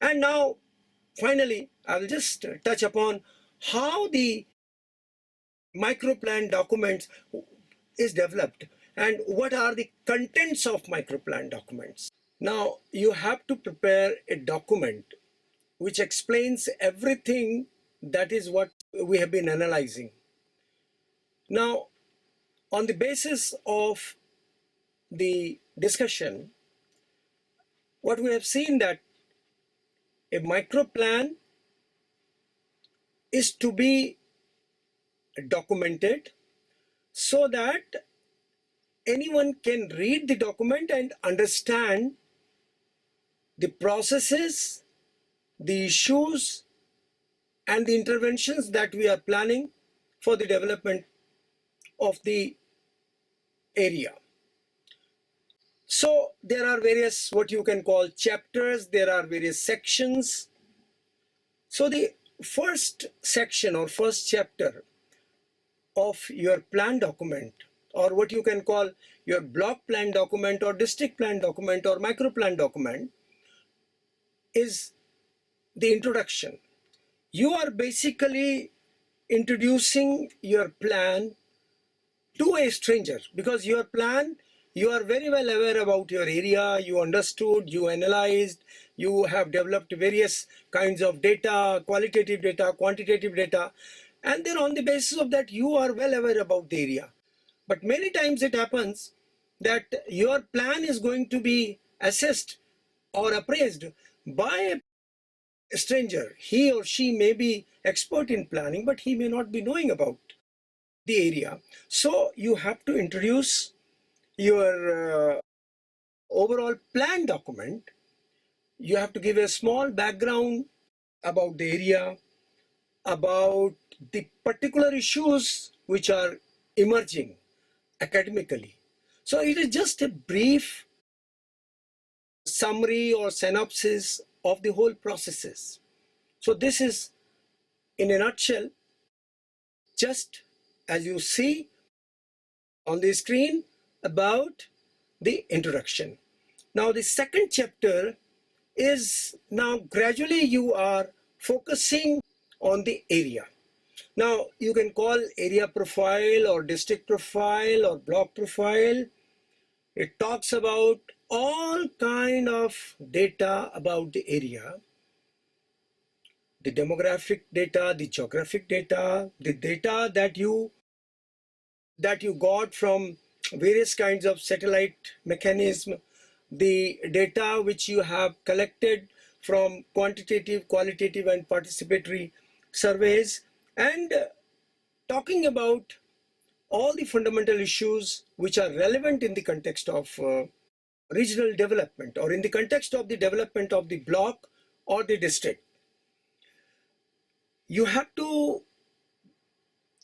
And now, finally, I will just touch upon how the microplan documents is developed and what are the contents of microplan documents. Now, you have to prepare a document which explains everything that is what we have been analyzing. Now, on the basis of the discussion, what we have seen that a microplan is to be documented so that anyone can read the document and understand the processes, the issues, and the interventions that we are planning for the development of the area. So there are various what you can call chapters, there are various sections. So the first section or first chapter of your plan document, or what you can call your block plan document or district plan document or micro plan document, is the introduction. You are basically introducing your plan to a stranger, because your plan, you are very well aware about your area, you understood, you analyzed, you have developed various kinds of data, qualitative data, quantitative data, and then on the basis of that you are well aware about the area. But many times it happens that your plan is going to be assessed or appraised by a stranger. He or she may be expert in planning, but he may not be knowing about the area. So you have to introduce your overall plan document. You have to give a small background about the area, about the particular issues which are emerging academically. So it is just a brief summary or synopsis of the whole processes. So this is, in a nutshell, just as you see on the screen, about the introduction. Now the second chapter is, now gradually you are focusing on the area. Now you can call area profile or district profile or block profile. It talks about all kind of data about the area, the demographic data, the geographic data, the data that you got from various kinds of satellite mechanism, the data which you have collected from quantitative, qualitative, and participatory surveys, and talking about all the fundamental issues which are relevant in the context of regional development or in the context of the development of the block or the district. You have to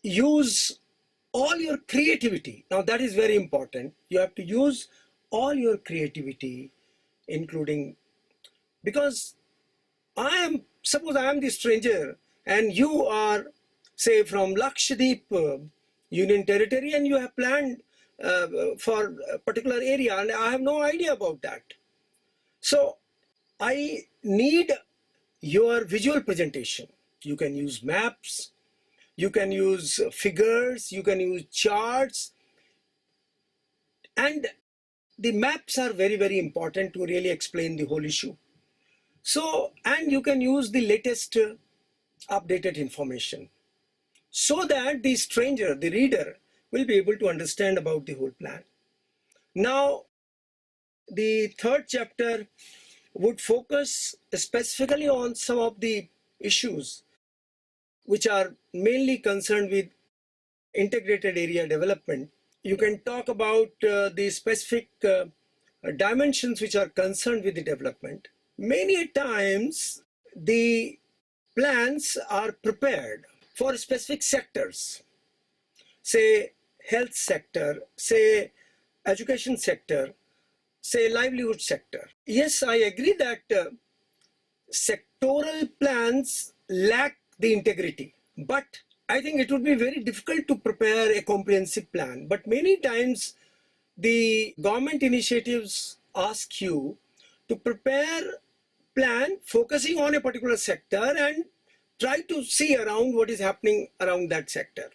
use all your creativity. Now that is very important. You have to use all your creativity, including, because suppose I am the stranger and you are, say, from Lakshadweep Union Territory, and you have planned for a particular area and I have no idea about that. So I need your visual presentation. You can use maps, you can use figures, you can use charts, and the maps are very, very important to really explain the whole issue. So, and you can use the latest updated information so that the stranger, the reader, will be able to understand about the whole plan. Now, the third chapter would focus specifically on some of the issues which are mainly concerned with integrated area development. You can talk about the specific dimensions which are concerned with the development. Many times the plans are prepared for specific sectors, say health sector, say education sector, say livelihood sector. Yes, I agree that sectoral plans lack the integrity, but I think it would be very difficult to prepare a comprehensive plan. But many times the government initiatives ask you to prepare plan focusing on a particular sector and try to see around what is happening around that sector.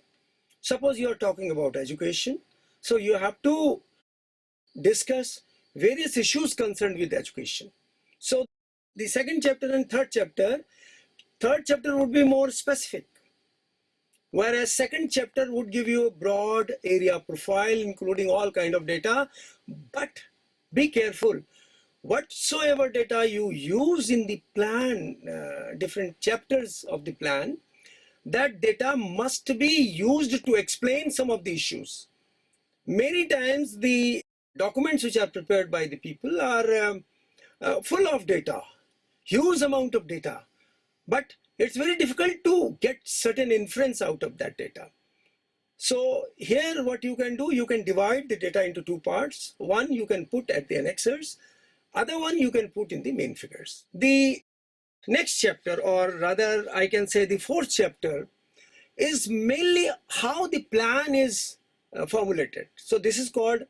Suppose you are talking about education, so you have to discuss various issues concerned with education. So the second chapter and third chapter would be more specific, whereas second chapter would give you a broad area profile including all kind of data. But be careful, whatsoever data you use in the plan, different chapters of the plan, that data must be used to explain some of the issues. Many times the documents which are prepared by the people are full of data, huge amount of data, but it's very difficult to get certain inference out of that data. So here what you can do, you can divide the data into two parts. One you can put at the annexers, other one you can put in the main figures. The next chapter, or rather I can say the fourth chapter, is mainly how the plan is formulated. So this is called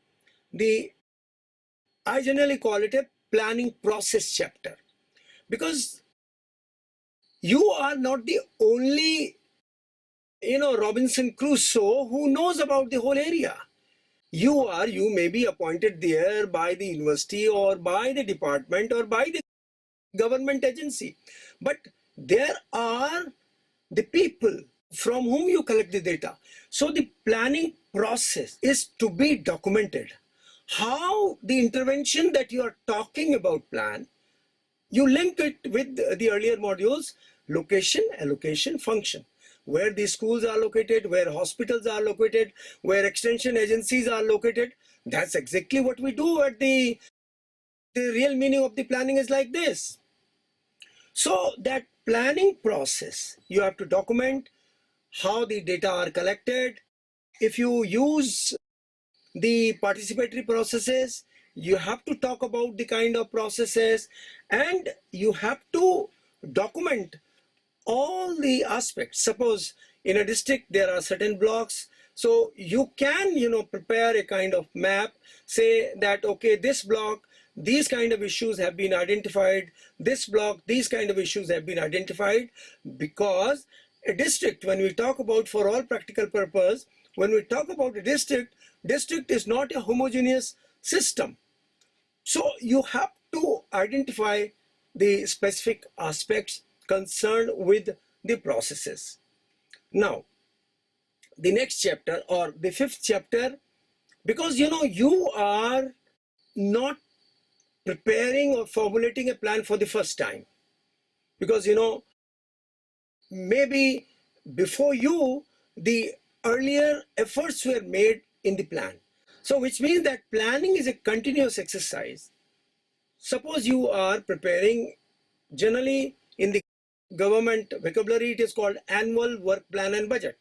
I generally call it a planning process chapter, because you are not the only, Robinson Crusoe who knows about the whole area. You may be appointed there by the university or by the department or by the government agency, but there are the people from whom you collect the data. So the planning process is to be documented. How the intervention that you are talking about plan, you link it with the earlier modules, location, allocation, function. Where the schools are located, where hospitals are located, where extension agencies are located. That's exactly what we do at the real meaning of the planning is like this. So that planning process, you have to document how the data are collected. If you use the participatory processes, you have to talk about the kind of processes, and you have to document all the aspects. Suppose in a district there are certain blocks, so you can prepare a kind of map, say that okay, this block, these kind of issues have been identified, this block, these kind of issues have been identified. Because a district, when we talk about, for all practical purpose, when we talk about a district is not a homogeneous system. So you have to identify the specific aspects concerned with the processes. Now, the next chapter, or the fifth chapter, because you are not preparing or formulating a plan for the first time, because maybe before you the earlier efforts were made in the plan. So which means that planning is a continuous exercise. Suppose you are preparing, generally in the government vocabulary it is called annual work plan and budget.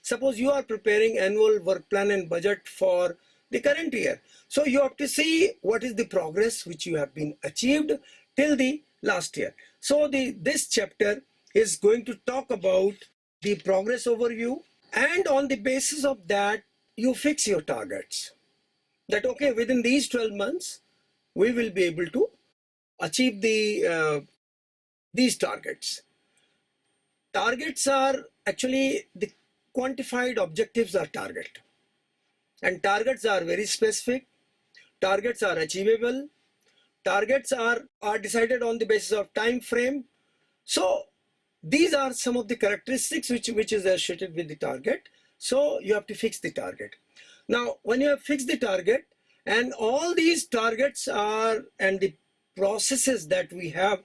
Suppose you are preparing annual work plan and budget for the current year. So you have to see what is the progress which you have been achieved till the last year. So this chapter is going to talk about the progress overview, and on the basis of that you fix your targets. That okay, within these 12 months we will be able to achieve these targets. Targets are actually the quantified objectives are target, and targets are very specific, targets are achievable, targets are decided on the basis of time frame. So these are some of the characteristics which is associated with the target. So you have to fix the target. Now when you have fixed the target, and all these targets are, and the processes that we have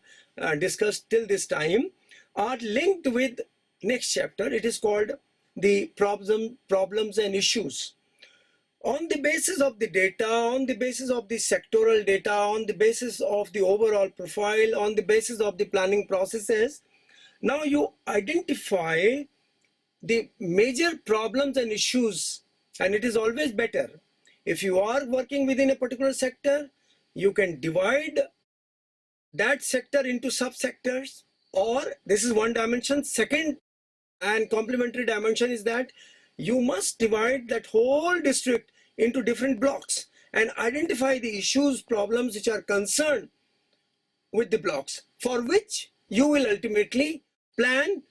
discussed till this time are linked with next chapter. It is called the problems and issues. On the basis of the data, on the basis of the sectoral data, on the basis of the overall profile, on the basis of the planning processes, now you identify the major problems and issues. And it is always better, if you are working within a particular sector, you can divide that sector into subsectors, or this is one dimension. Second and complementary dimension is that you must divide that whole district into different blocks and identify the issues, problems which are concerned with the blocks for which you will ultimately plan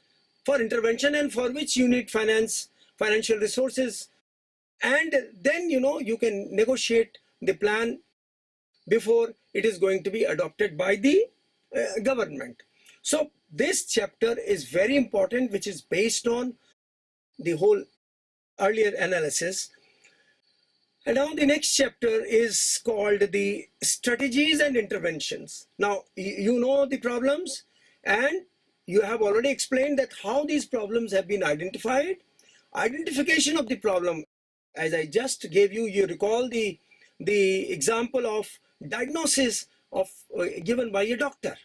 for intervention and for which you need financial resources. And then, you can negotiate the plan before it is going to be adopted by the government. So this chapter is very important, which is based on the whole earlier analysis. And now the next chapter is called the strategies and interventions. Now, you know the problems, and you have already explained that how these problems have been identified. Identification of the problem, as I just gave you, you recall the example of diagnosis of given by a doctor.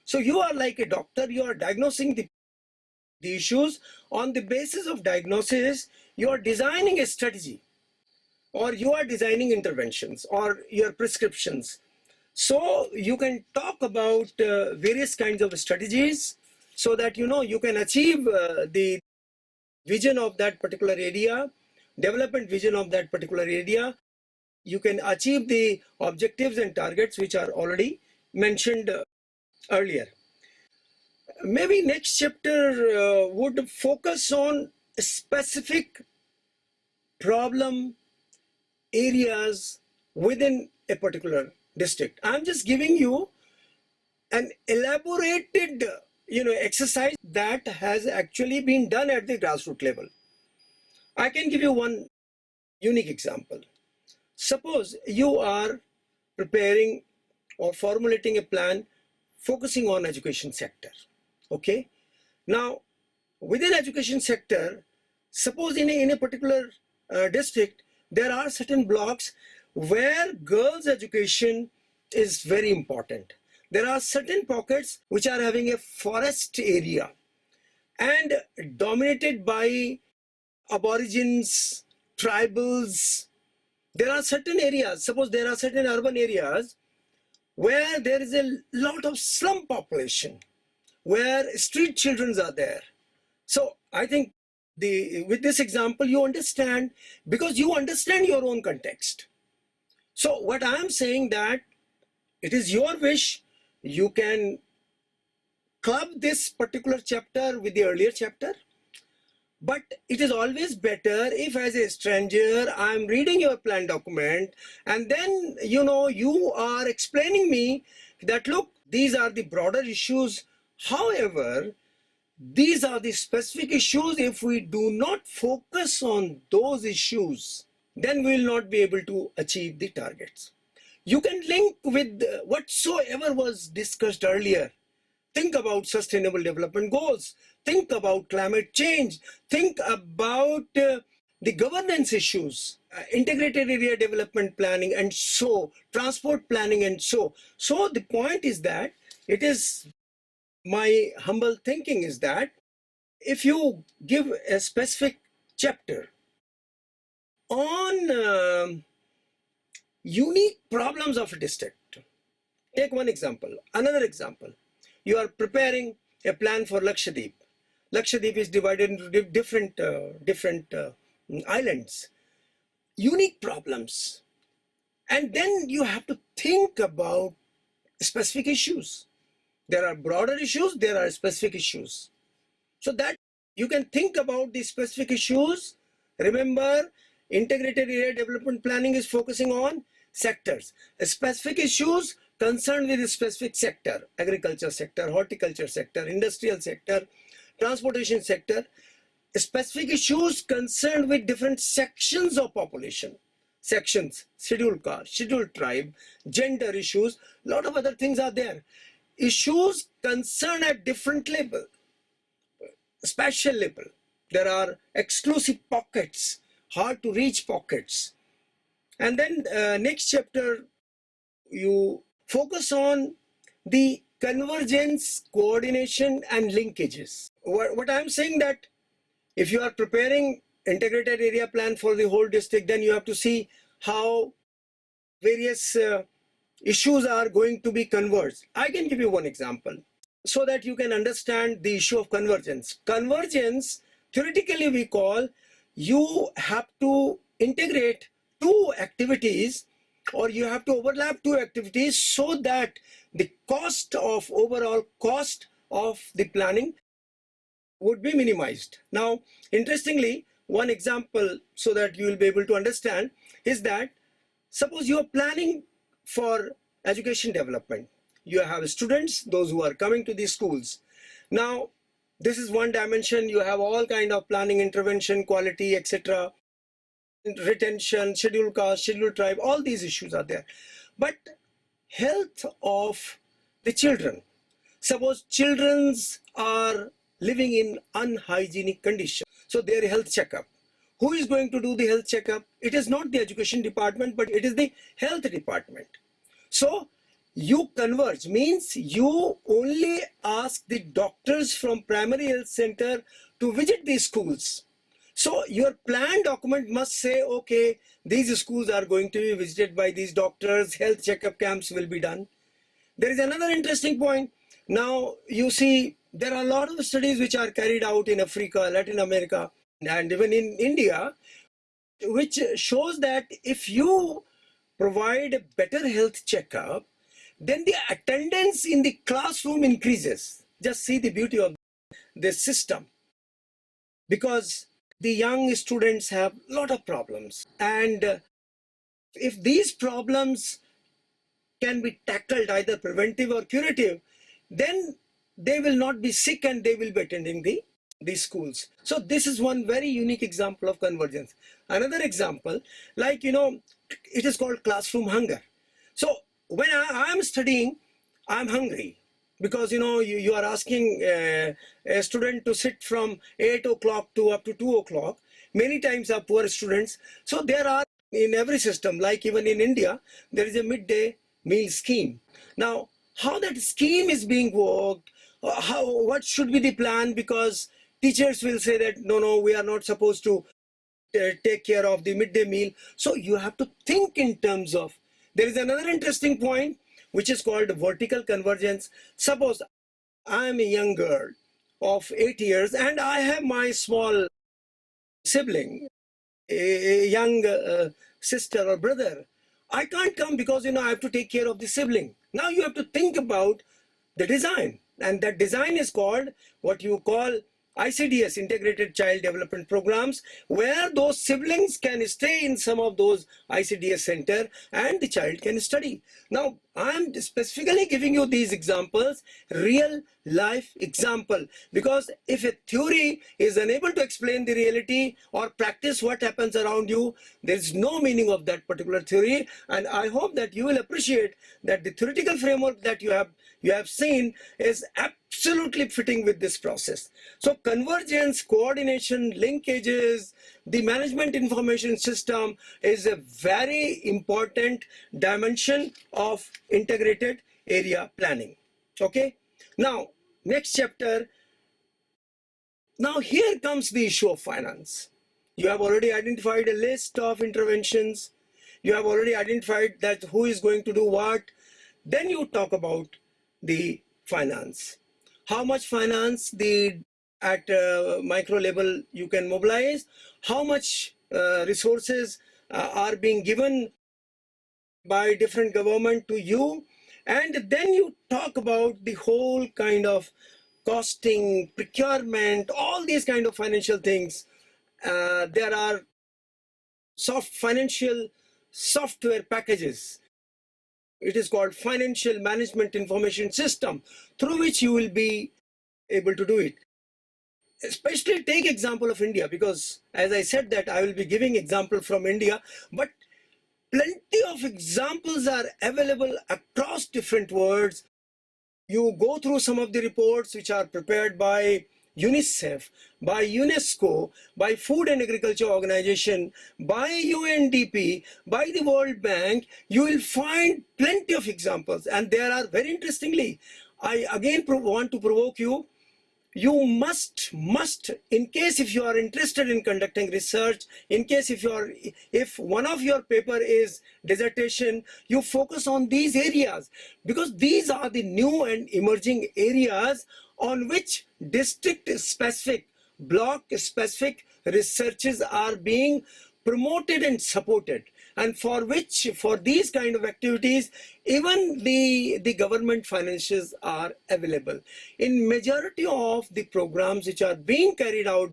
So you are like a doctor, you are diagnosing the issues. On the basis of diagnosis, you are designing a strategy, or you are designing interventions or your prescriptions. So you can talk about various kinds of strategies so that you can achieve the vision of that particular area, development vision of that particular area. You can achieve the objectives and targets which are already mentioned earlier. Maybe next chapter would focus on specific problem areas within a particular district. I'm just giving you an elaborated exercise that has actually been done at the grassroots level. I can give you one unique example. Suppose you are preparing or formulating a plan focusing on education sector. Okay, now within education sector, suppose in a particular district, there are certain blocks where girls' education is very important. There are certain pockets which are having a forest area and dominated by aborigines, tribals. There are certain areas, suppose there are certain urban areas where there is a lot of slum population, where street children are there. So I think with this example, you understand, because you understand your own context. So what I am saying that it is your wish, you can club this particular chapter with the earlier chapter, but it is always better if as a stranger I am reading your plan document and then you are explaining me that look, these are the broader issues. However, these are the specific issues. If we do not focus on those issues, then we will not be able to achieve the targets. You can link with whatsoever was discussed earlier. Think about sustainable development goals. Think about climate change. Think about the governance issues, integrated area development planning, and so transport planning, and so. So the point is that it is my humble thinking is that if you give a specific chapter on unique problems of a district, take one example. Another example, you are preparing a plan for Lakshadweep. Lakshadweep is divided into different islands, unique problems. And then you have to think about specific issues. There are broader issues, there are specific issues. So that you can think about the specific issues. Remember, integrated area development planning is focusing on sectors. Specific issues concerned with a specific sector, agriculture sector, horticulture sector, industrial sector, transportation sector. Specific issues concerned with different sections of population. Sections, scheduled caste, scheduled tribe, gender issues, a lot of other things are there. Issues concerned at different level, spatial level. There are exclusive pockets, hard to reach pockets. And then next chapter, you focus on the convergence, coordination, and linkages. What I'm saying that if you are preparing integrated area plan for the whole district, then you have to see how various issues are going to be converged. I can give you one example so that you can understand the issue of convergence. Convergence, theoretically we call, you have to integrate two activities or you have to overlap two activities so that the overall cost of the planning would be minimized. Now, interestingly, one example so that you will be able to understand is that suppose you are planning for education development. You have students, those who are coming to these schools. Now, this is one dimension. You have all kind of planning, intervention, quality, etc., retention, scheduled caste, scheduled tribe, all these issues are there. But health of the children. Suppose children are living in unhygienic conditions. So their health checkup. Who is going to do the health checkup? It is not the education department, but it is the health department. So you converge means you only ask the doctors from primary health center to visit these schools. So your plan document must say, okay, these schools are going to be visited by these doctors, health checkup camps will be done. There is another interesting point. Now, you see, there are a lot of studies which are carried out in Africa, Latin America, and even in India, which shows that if you provide a better health checkup, then the attendance in the classroom increases. Just see the beauty of this system. Because the young students have a lot of problems. And if these problems can be tackled either preventive or curative, then they will not be sick and they will be attending these schools. So this is one very unique example of convergence. Another example, like, it is called classroom hunger. So when I am studying, I'm hungry because, you are asking a student to sit from 8 o'clock to up to 2 o'clock. Many times are poor students. So there are in every system, like even in India, there is a midday meal scheme. Now, how that scheme is being worked, what should be the plan, because teachers will say that, no, we are not supposed to take care of the midday meal. So you have to think in terms of, there is another interesting point, which is called vertical convergence. Suppose I am a young girl of 8 years and I have my small sibling, a young sister or brother. I can't come because, I have to take care of the sibling. Now you have to think about the design. And that design is called what you call ICDS, Integrated Child Development Programs, where those siblings can stay in some of those ICDS center and the child can study. Now, I'm specifically giving you these examples, real life example, because if a theory is unable to explain the reality or practice what happens around you, there is no meaning of that particular theory. And I hope that you will appreciate that the theoretical framework that you have seen is absolutely fitting with this process. So convergence, coordination, linkages, the management information system is a very important dimension of integrated area planning. Okay. Now, next chapter. Now here comes the issue of finance. You have already identified a list of interventions. You have already identified that who is going to do what. Then you talk about the finance. How much finance at micro level you can mobilize, how much resources are being given by different government to you, and then you talk about the whole kind of costing, procurement, all these kind of financial things. There are financial software packages. It is called Financial Management Information System, through which you will be able to do it. Especially take example of India, because as I said that I will be giving example from India, but plenty of examples are available across different worlds. You go through some of the reports which are prepared by UNICEF, by UNESCO, by Food and Agriculture Organization, by UNDP, by the World Bank, you will find plenty of examples. And there are, very interestingly, I again want to provoke you. You must, in case if you are interested in conducting research, in case if one of your paper is dissertation, you focus on these areas, because these are the new and emerging areas on which district specific, block specific researches are being promoted and supported, and for these kind of activities even the government finances are available. In majority of the programs which are being carried out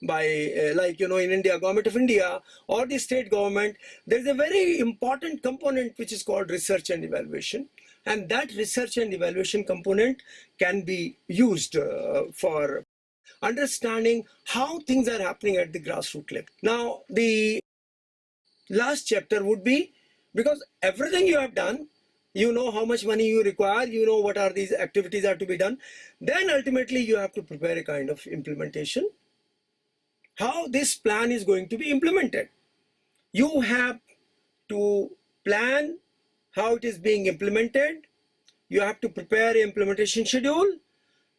by like in India, Government of India or the state government, there is a very important component which is called research and evaluation, and that research and evaluation component can be used for understanding how things are happening at the grassroots level. Now, the last chapter would be, because everything you have done, you know how much money you require, you know what are these activities are to be done, then ultimately you have to prepare a kind of implementation, how this plan is going to be implemented. You have to plan how it is being implemented, you have to prepare an implementation schedule,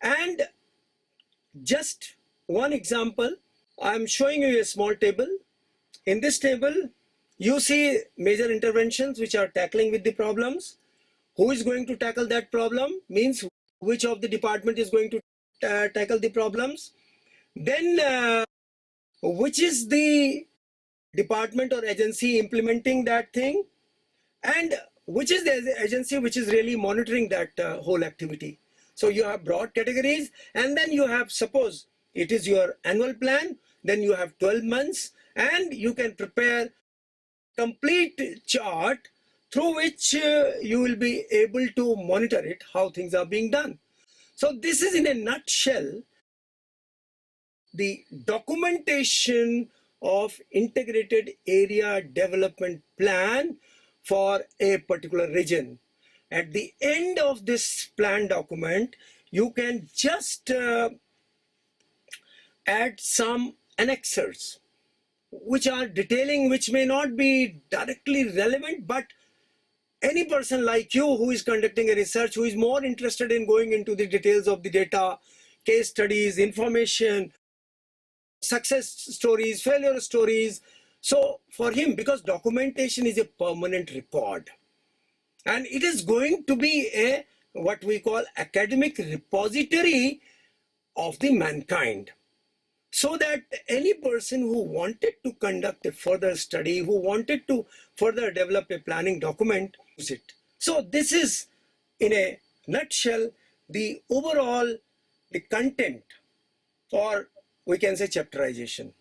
and just one example, I'm showing you a small table. In this table, you see major interventions which are tackling with the problems. Who is going to tackle that problem means which of the department is going to tackle the problems. Then which is the department or agency implementing that thing, and which is the agency which is really monitoring that whole activity. So you have broad categories, and then you have, suppose it is your annual plan, then you have 12 months, and you can prepare complete chart through which you will be able to monitor it, how things are being done. So this is in a nutshell the documentation of integrated area development plan for a particular region. At the end of this plan document, you can just add some annexures which are detailing, which may not be directly relevant, but any person like you who is conducting a research, who is more interested in going into the details of the data, case studies, information, success stories, failure stories. So for him, because documentation is a permanent record, and it is going to be a what we call academic repository of the mankind, so that any person who wanted to conduct a further study, who wanted to further develop a planning document, use it. So this is in a nutshell the overall the content, or we can say chapterization.